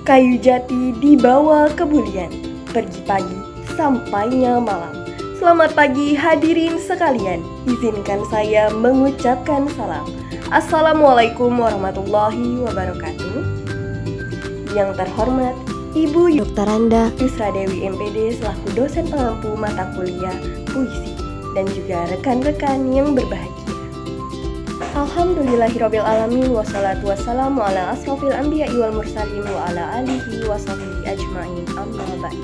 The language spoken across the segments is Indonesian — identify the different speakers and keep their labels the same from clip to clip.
Speaker 1: Kayu jati dibawa ke bulian, pergi pagi sampainya malam. Selamat pagi hadirin sekalian, izinkan saya mengucapkan salam. Assalamualaikum warahmatullahi wabarakatuh. Yang terhormat Ibu Dr. Randa Yusra Dewi MPD selaku dosen pengampu mata kuliah puisi dan juga rekan-rekan yang berbahagia. Alhamdulillahirabbil alamin wassalatu wassalamu ala asrofil anbiya'i wal mursalin wa ala alihi wa sahbihi ajmain amma ba'd.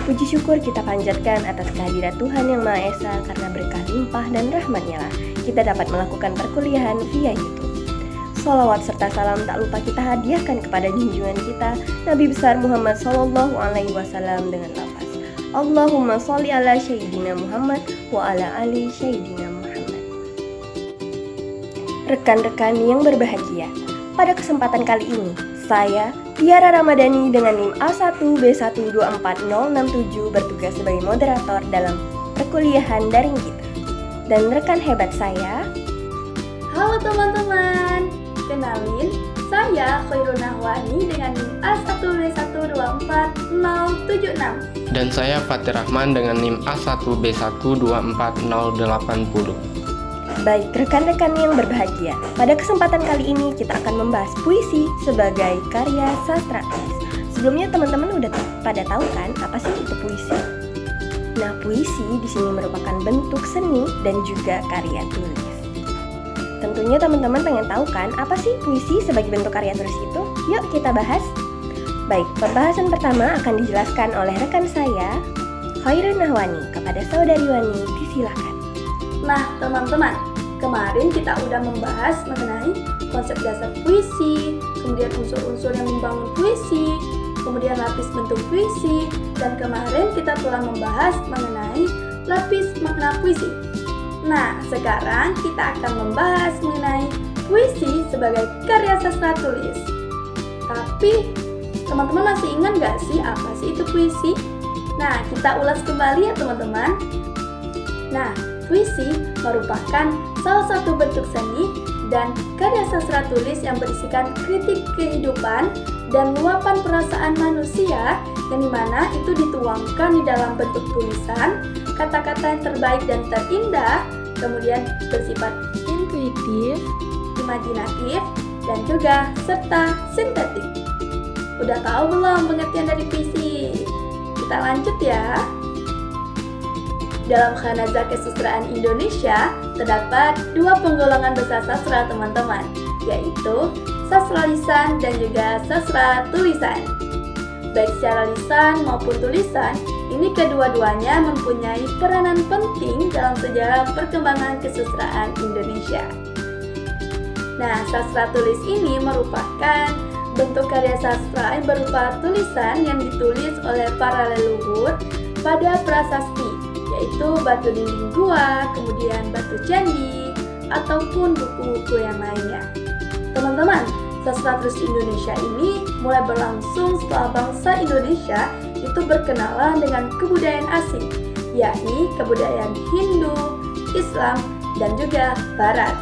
Speaker 1: Puji syukur kita panjatkan atas kehadirat Tuhan Yang Maha Esa, karena berkah limpah dan rahmat-Nya lah kita dapat melakukan perkuliahan via YouTube. Sholawat serta salam tak lupa kita hadiahkan kepada junjungan kita Nabi besar Muhammad Sallallahu Alaihi Wasallam dengan lafaz Allahumma sholli ala Sayyidina Muhammad wa ala ali Sayyidina Muhammad. Rekan-rekan yang berbahagia, pada kesempatan kali ini saya Tiara Ramadhani dengan NIM A1B124067 bertugas sebagai moderator dalam perkuliahan daring kita. Dan rekan hebat saya,
Speaker 2: halo teman-teman, kenalin, saya Khairul Nahwani dengan NIM A1B124076.
Speaker 3: Dan saya Fatir Rahman dengan NIM A1B124080.
Speaker 1: Baik rekan-rekan yang berbahagia, pada kesempatan kali ini kita akan membahas puisi sebagai karya sastra tulis. Sebelumnya teman-teman udah pada tahu kan apa sih itu puisi? Nah, puisi di sini merupakan bentuk seni dan juga karya tulis. Tentunya teman-teman pengen tahu kan apa sih puisi sebagai bentuk karya tulis itu? Yuk kita bahas. Baik, pembahasan pertama akan dijelaskan oleh rekan saya, Khairul Nahwani. Kepada saudari Wani, disilakan.
Speaker 2: Nah teman-teman, kemarin kita udah membahas mengenai konsep dasar puisi, kemudian unsur-unsur yang membangun puisi, kemudian lapis bentuk puisi, dan kemarin kita telah membahas mengenai lapis makna puisi. Nah, sekarang kita akan membahas mengenai puisi sebagai karya sastra tulis. Tapi, teman-teman masih ingat gak sih apa sih itu puisi? Nah, kita ulas kembali ya teman-teman. Nah, puisi merupakan salah satu bentuk seni dan karya sastra tulis yang berisikan kritik kehidupan dan luapan perasaan manusia, yang dimana itu dituangkan di dalam bentuk tulisan, kata-kata yang terbaik dan terindah, kemudian bersifat intuitif, imajinatif, dan juga serta sintetik. Udah tahu belum pengertian dari puisi? Kita lanjut ya. Dalam Khanazah Kesustraan Indonesia, terdapat dua penggolongan besar sastra teman-teman, yaitu sastra lisan dan juga sastra tulisan. Baik secara lisan maupun tulisan, ini kedua-duanya mempunyai peranan penting dalam sejarah perkembangan kesustraan Indonesia. Nah, sastra tulis ini merupakan bentuk karya sastra yang berupa tulisan yang ditulis oleh para leluhur pada prasasti, yaitu batu dinding gua, kemudian batu candi, ataupun buku-buku yang lainnya. Teman-teman, sastra tulis Indonesia ini mulai berlangsung setelah bangsa Indonesia itu berkenalan dengan kebudayaan asing, yakni kebudayaan Hindu, Islam, dan juga Barat.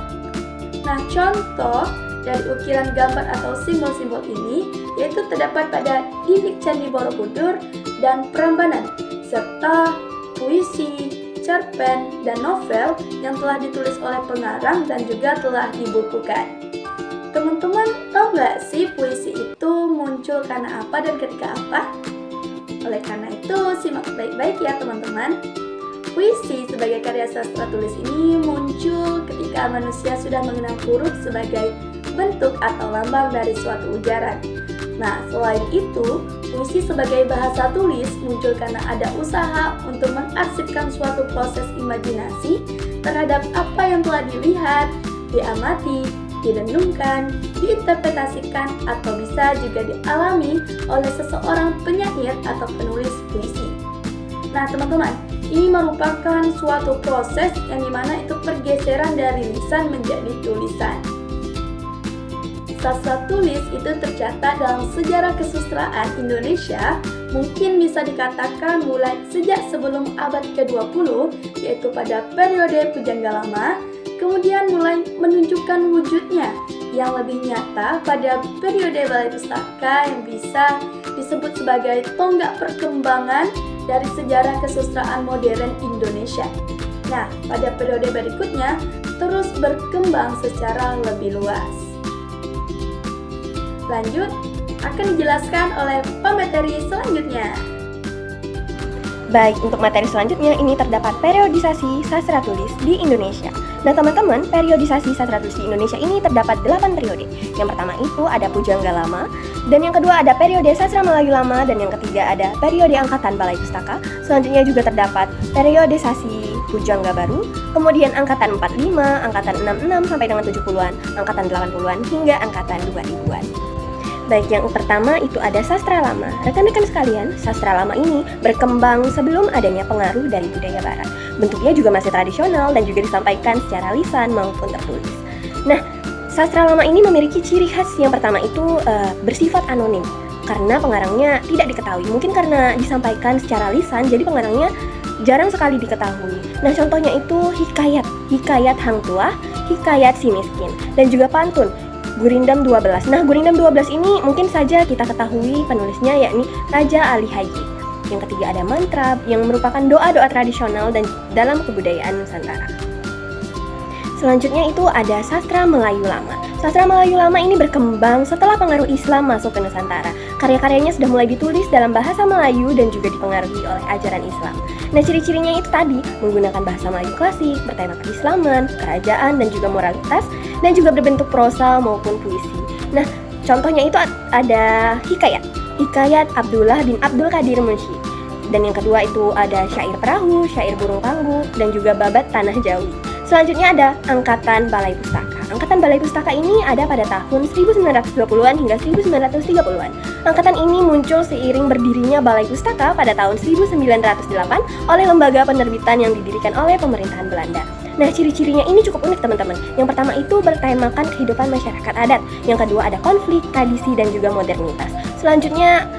Speaker 2: Nah, contoh dari ukiran gambar atau simbol-simbol ini yaitu terdapat pada dinding Candi Borobudur dan Prambanan, serta puisi, cerpen, dan novel yang telah ditulis oleh pengarang dan juga telah dibukukan. Teman-teman tahu nggak sih puisi itu muncul karena apa dan ketika apa? Oleh karena itu, simak baik-baik ya teman-teman. Puisi sebagai karya sastra tulis ini muncul ketika manusia sudah mengenal huruf sebagai bentuk atau lambang dari suatu ujaran. Nah, selain itu, puisi sebagai bahasa tulis muncul karena ada usaha untuk mengarsipkan suatu proses imajinasi terhadap apa yang telah dilihat, diamati, direnungkan, diinterpretasikan, atau bisa juga dialami oleh seseorang penyair atau penulis puisi. Nah, teman-teman, ini merupakan suatu proses yang dimana itu pergeseran dari lisan menjadi tulisan. Sastra tulis itu tercatat dalam sejarah kesustraan Indonesia mungkin bisa dikatakan mulai sejak sebelum abad ke-20, yaitu pada periode Pujangga Lama, kemudian mulai menunjukkan wujudnya, yang lebih nyata pada periode Balai Pustaka yang bisa disebut sebagai tonggak perkembangan dari sejarah kesusastraan modern Indonesia. Nah, pada periode berikutnya terus berkembang secara lebih luas. Lanjut, akan dijelaskan oleh pemateri selanjutnya.
Speaker 1: Baik, untuk materi selanjutnya ini terdapat periodisasi sastra tulis di Indonesia. Nah teman-teman, periodisasi sastra tulis di Indonesia ini terdapat 8 periode. Yang pertama itu ada Pujangga Lama, dan yang kedua ada periode Sastra Melayu Lama, dan yang ketiga ada periode Angkatan Balai Pustaka. Selanjutnya juga terdapat periodisasi Pujangga Baru, kemudian Angkatan 45, Angkatan 66 sampai dengan 70-an, Angkatan 80-an hingga Angkatan 2000-an. Baik, yang pertama itu ada sastra lama. Rekan-rekan sekalian, sastra lama ini berkembang sebelum adanya pengaruh dari budaya barat. Bentuknya juga masih tradisional dan juga disampaikan secara lisan maupun tertulis. Nah, sastra lama ini memiliki ciri khas. Yang pertama itu bersifat anonim karena pengarangnya tidak diketahui. Mungkin karena disampaikan secara lisan, jadi pengarangnya jarang sekali diketahui. Nah, contohnya itu hikayat Hang Tuah, hikayat Si Miskin, dan juga pantun Gurindam 12. Nah, Gurindam 12 ini mungkin saja kita ketahui penulisnya yakni Raja Ali Haji. Yang ketiga ada mantra yang merupakan doa-doa tradisional dan dalam kebudayaan Nusantara. Selanjutnya itu ada sastra Melayu Lama. Sastra Melayu Lama ini berkembang setelah pengaruh Islam masuk ke Nusantara. Karya-karyanya sudah mulai ditulis dalam bahasa Melayu dan juga dipengaruhi oleh ajaran Islam. Nah, ciri-cirinya itu tadi menggunakan bahasa Melayu klasik, bertemakan keislaman, kerajaan, dan juga moralitas, dan juga berbentuk prosa maupun puisi. Nah, contohnya itu ada hikayat Abdullah bin Abdul Qadir Munshi. Dan yang kedua itu ada syair perahu, syair burung panggu, dan juga babat tanah Jawi. Selanjutnya ada Angkatan Balai Pustaka. Angkatan Balai Pustaka ini ada pada tahun 1920-an hingga 1930-an. Angkatan ini muncul seiring berdirinya Balai Pustaka pada tahun 1908 oleh lembaga penerbitan yang didirikan oleh pemerintahan Belanda. Nah, ciri-cirinya ini cukup unik teman-teman. Yang pertama itu bertemakan kehidupan masyarakat adat. Yang kedua ada konflik, tradisi, dan juga modernitas. Selanjutnya,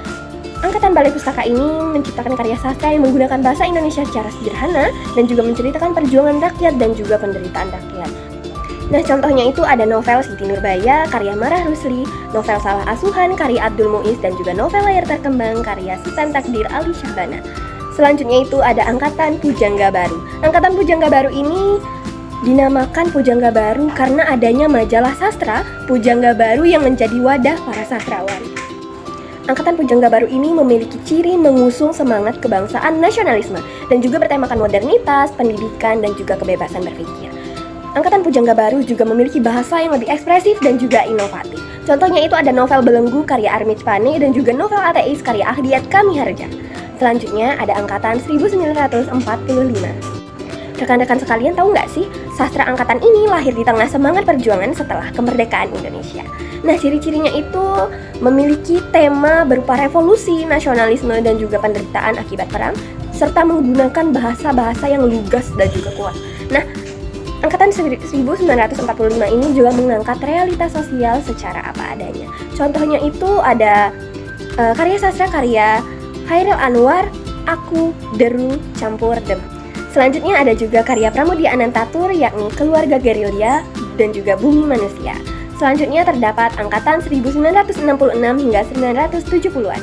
Speaker 1: Angkatan Balai Pustaka ini menciptakan karya sastra yang menggunakan bahasa Indonesia secara sederhana dan juga menceritakan perjuangan rakyat dan juga penderitaan rakyat. Nah, contohnya itu ada novel Siti Nurbaya karya Marah Rusli, novel Salah Asuhan karya Abdul Muiz, dan juga novel layar terkembang karya Sultan Takdir Ali Syahbana. Selanjutnya itu ada Angkatan Pujangga Baru. Angkatan Pujangga Baru ini dinamakan Pujangga Baru karena adanya majalah sastra Pujangga Baru yang menjadi wadah para sastrawan. Angkatan Pujangga Baru ini memiliki ciri mengusung semangat kebangsaan nasionalisme dan juga bertemakan modernitas, pendidikan, dan juga kebebasan berpikir. Angkatan Pujangga Baru juga memiliki bahasa yang lebih ekspresif dan juga inovatif. Contohnya itu ada novel Belenggu karya Armij Pane dan juga novel Ateis karya Ahdiyat Kamiharja. Selanjutnya ada Angkatan 1945. Rekan-rekan sekalian tahu nggak sih, sastra angkatan ini lahir di tengah semangat perjuangan setelah kemerdekaan Indonesia. Nah, ciri-cirinya itu memiliki tema berupa revolusi, nasionalisme, dan juga penderitaan akibat perang, serta menggunakan bahasa-bahasa yang lugas dan juga kuat. Nah, Angkatan 1945 ini juga mengangkat realitas sosial secara apa adanya. Contohnya itu ada karya sastra karya Khairil Anwar, Aku, Deru, Campur, Dem. Selanjutnya ada juga karya Pramudia Anantatur yakni Keluarga Gerilya dan juga Bumi Manusia. Selanjutnya terdapat Angkatan 1966 hingga 1970-an.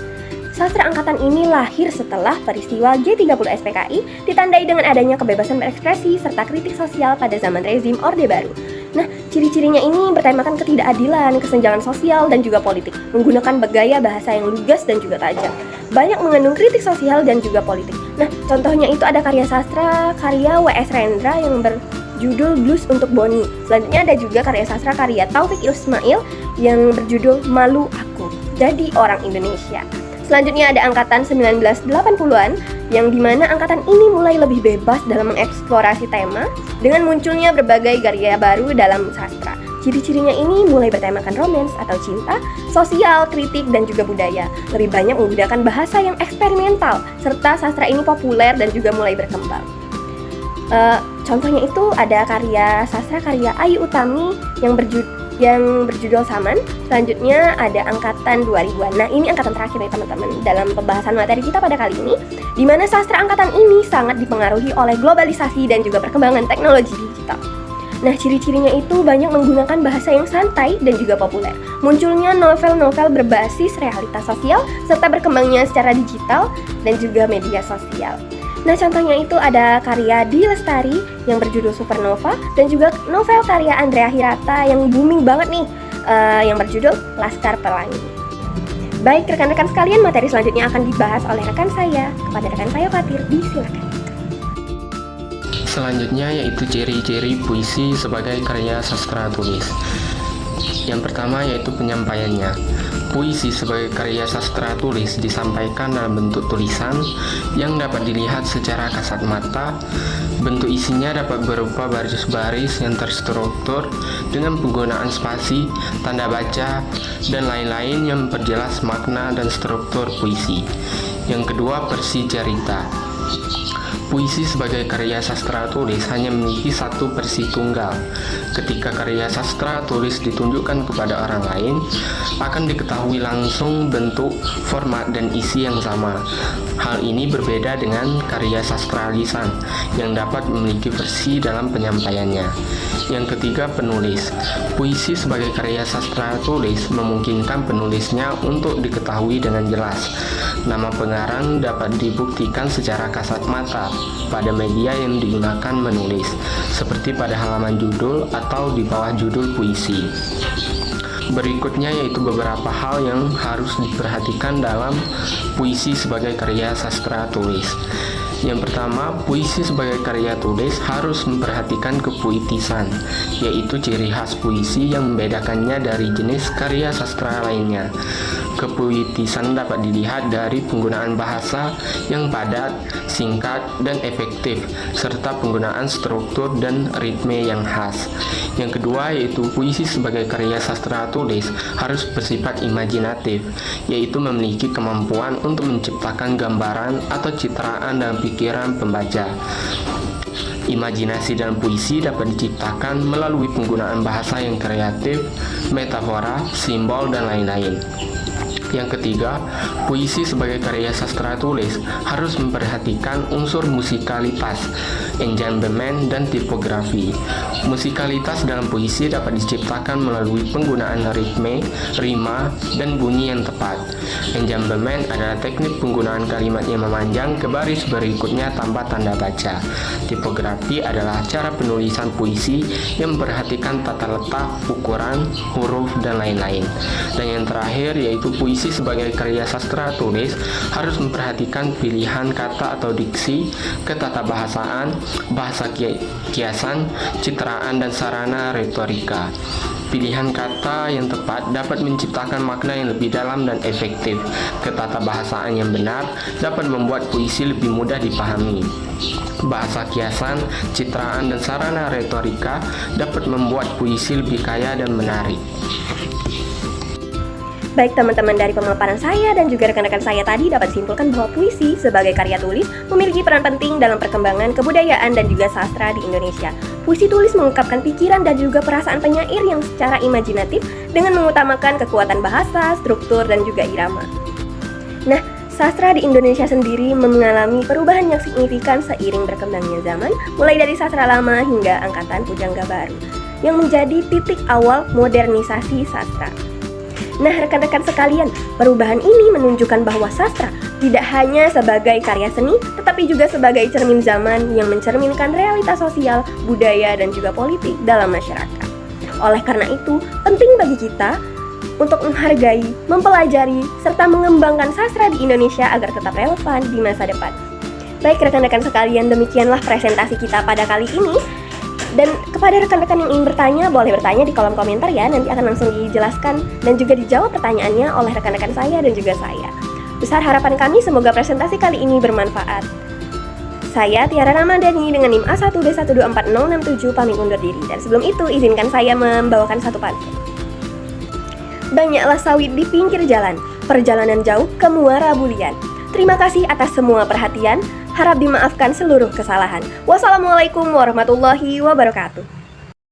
Speaker 1: Sastra angkatan ini lahir setelah peristiwa G30 SPKI ditandai dengan adanya kebebasan berekspresi serta kritik sosial pada zaman rezim Orde Baru. Nah, ciri-cirinya ini bertemakan ketidakadilan, kesenjangan sosial, dan juga politik, menggunakan gaya bahasa yang lugas dan juga tajam. Banyak mengandung kritik sosial dan juga politik. Nah, contohnya itu ada karya sastra karya W.S. Rendra yang berjudul Blues untuk Boni. Selanjutnya ada juga karya sastra karya Taufik Ismail yang berjudul Malu Aku, Jadi Orang Indonesia. Selanjutnya ada Angkatan 1980-an yang dimana angkatan ini mulai lebih bebas dalam mengeksplorasi tema dengan munculnya berbagai karya baru dalam sastra. Ciri-cirinya ini mulai bertemakan romans atau cinta, sosial, kritik, dan juga budaya. Lebih banyak menggunakan bahasa yang eksperimental, serta sastra ini populer dan juga mulai berkembang. Contohnya itu ada karya sastra karya Ayu Utami yang berjudul Saman. Selanjutnya ada Angkatan 2000-an. Nah, ini angkatan terakhir nih teman-teman dalam pembahasan materi kita pada kali ini, di mana sastra angkatan ini sangat dipengaruhi oleh globalisasi dan juga perkembangan teknologi digital. Nah, ciri-cirinya itu banyak menggunakan bahasa yang santai dan juga populer. Munculnya novel-novel berbasis realitas sosial serta berkembangnya secara digital dan juga media sosial. Nah, contohnya itu ada karya Dwi Lestari yang berjudul Supernova dan juga novel karya Andrea Hirata yang booming banget nih, yang berjudul Laskar Pelangi. Baik rekan-rekan sekalian, materi selanjutnya akan dibahas oleh rekan saya. Kepada rekan saya Fatir, disilakan.
Speaker 3: Selanjutnya yaitu ciri-ciri puisi sebagai karya sastra tulis. Yang pertama yaitu penyampaiannya. Puisi sebagai karya sastra tulis disampaikan dalam bentuk tulisan yang dapat dilihat secara kasat mata. Bentuk isinya dapat berupa baris-baris yang terstruktur dengan penggunaan spasi, tanda baca, dan lain-lain yang memperjelas makna dan struktur puisi. Yang kedua, versi cerita. Puisi sebagai karya sastra tulis hanya memiliki satu versi tunggal. Ketika karya sastra tulis ditunjukkan kepada orang lain, akan diketahui langsung bentuk, format, dan isi yang sama. Hal ini berbeda dengan karya sastra lisan yang dapat memiliki versi dalam penyampaiannya. Yang ketiga, penulis. Puisi sebagai karya sastra tulis memungkinkan penulisnya untuk diketahui dengan jelas. Nama pengarang dapat dibuktikan secara kasat mata pada media yang digunakan menulis, seperti pada halaman judul atau di bawah judul puisi. Berikutnya yaitu beberapa hal yang harus diperhatikan dalam puisi sebagai karya sastra tulis. Yang pertama, puisi sebagai karya tulis harus memperhatikan kepuitisan, yaitu ciri khas puisi yang membedakannya dari jenis karya sastra lainnya. Kepuitisan dapat dilihat dari penggunaan bahasa yang padat, singkat, dan efektif, serta penggunaan struktur dan ritme yang khas. Yang kedua yaitu puisi sebagai karya sastra tulis harus bersifat imajinatif, yaitu memiliki kemampuan untuk menciptakan gambaran atau citraan dalam pikiran pembaca. Imajinasi dalam puisi dapat diciptakan melalui penggunaan bahasa yang kreatif, metafora, simbol, dan lain-lain. Yang ketiga, puisi sebagai karya sastra tulis harus memperhatikan unsur musikalitas, enjambement, dan tipografi. Musikalitas dalam puisi dapat diciptakan melalui penggunaan ritme, rima, dan bunyi yang tepat. Enjambement adalah teknik penggunaan kalimat yang memanjang ke baris berikutnya tanpa tanda baca. Tipografi adalah cara penulisan puisi yang memperhatikan tata letak, ukuran, huruf, dan lain-lain. Dan yang terakhir yaitu puisi sebagai karya sastra tulis harus memperhatikan pilihan kata atau diksi, ketatabahasaan, bahasa kiasan, citraan, dan sarana retorika. Pilihan kata yang tepat dapat menciptakan makna yang lebih dalam dan efektif. Ketatabahasaan yang benar dapat membuat puisi lebih mudah dipahami. Bahasa kiasan, citraan, dan sarana retorika dapat membuat puisi lebih kaya dan menarik.
Speaker 1: Baik teman-teman, dari pemaparan saya dan juga rekan-rekan saya tadi dapat disimpulkan bahwa puisi sebagai karya tulis memiliki peran penting dalam perkembangan kebudayaan dan juga sastra di Indonesia. Puisi tulis mengungkapkan pikiran dan juga perasaan penyair yang secara imajinatif dengan mengutamakan kekuatan bahasa, struktur, dan juga irama. Nah, sastra di Indonesia sendiri mengalami perubahan yang signifikan seiring berkembangnya zaman, mulai dari sastra lama hingga angkatan pujangga baru, yang menjadi titik awal modernisasi sastra. Nah, rekan-rekan sekalian, perubahan ini menunjukkan bahwa sastra tidak hanya sebagai karya seni, tetapi juga sebagai cermin zaman yang mencerminkan realitas sosial, budaya, dan juga politik dalam masyarakat. Oleh karena itu, penting bagi kita untuk menghargai, mempelajari, serta mengembangkan sastra di Indonesia agar tetap relevan di masa depan. Baik rekan-rekan sekalian, demikianlah presentasi kita pada kali ini. Dan kepada rekan-rekan yang ingin bertanya, boleh bertanya di kolom komentar ya. Nanti akan langsung dijelaskan dan juga dijawab pertanyaannya oleh rekan-rekan saya dan juga saya. Besar harapan kami semoga presentasi kali ini bermanfaat. Saya Tiara Ramadhani dengan NIM A1B1246067 pamit undur diri. Dan sebelum itu izinkan saya membawakan satu pantun. Banyaklah sawit di pinggir jalan, perjalanan jauh ke Muara Bulian. Terima kasih atas semua perhatian. Harap dimaafkan seluruh kesalahan. Wassalamualaikum warahmatullahi wabarakatuh.